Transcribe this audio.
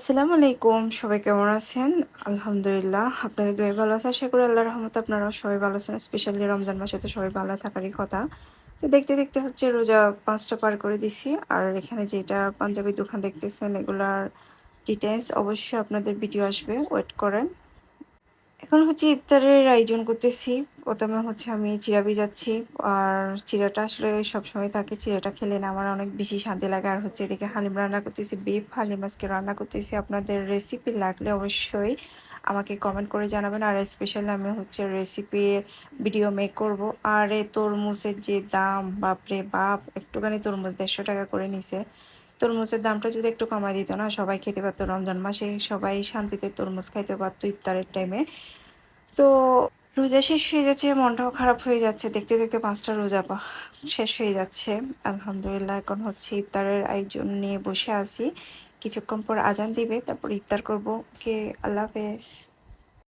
আসসালামু আলাইকুম। সবাই কেমন আছেন? আলহামদুলিল্লাহ। আপনাদের দোয়ায় ভালো আছে। আশা করি আল্লাহর রহমতে আপনারাও সবাই ভালো আছেন। স্পেশালি রমজান মাসে তো সবাই ভালো থাকারই কথা। তো দেখতে, দেখতে হচ্ছে রোজা ৫ টা পার করে দিছি। আর এখানে যেটা পাঞ্জাবি দোকান দেখতেছেন এগুলার ডিটেইলস অবশ্যই আপনাদের ভিডিও আসবে। ওয়েট করেন। এখন হচ্ছে ইফতারের আয়োজন করতেছি। ১ম এ হচ্ছে আমি চিড়া ভিজাচ্ছি। আর চিড়াটা আসলে সবসময় থাকে। চিড়াটা খেলে না আমার অনেক বেশি শান্তি লাগে। আর হচ্ছে এদিকে হালিম রান্না করতেছি। বিফ হালিম আজকে রান্না করতেছি। আপনাদের রেসিপি লাগলে অবশ্যই আমাকে কমেন্ট করে জানাবেন। আর স্পেশালি আমি হচ্ছে রেসিপির ভিডিও মেক করব। আর এই তরমুজের যে দাম, বাপরে বাপ! একটুখানি তরমুজ ৳১৫০ করে নিছে। তরমুজের দামটা যদি একটু কমায় দিত না, সবাই খেতে পারতো। রমজান মাসে সবাই শান্তিতে তরমুজ খাইতে পারতো ইফতারের টাইমে। তো রোজা শেষ হয়ে যাচ্ছে, মনটাও খারাপ হয়ে যাচ্ছে। দেখতে, দেখতে ৫ টা রোজা শেষ হয়ে যাচ্ছে। আলহামদুলিল্লাহ এখন হচ্ছে ইফতারের আয়োজন নিয়ে বসে আছি। কিছুক্ষণ পর আজান দিবে, তারপর ইফতার করব। ওকে, আল্লাহ হাফেজ।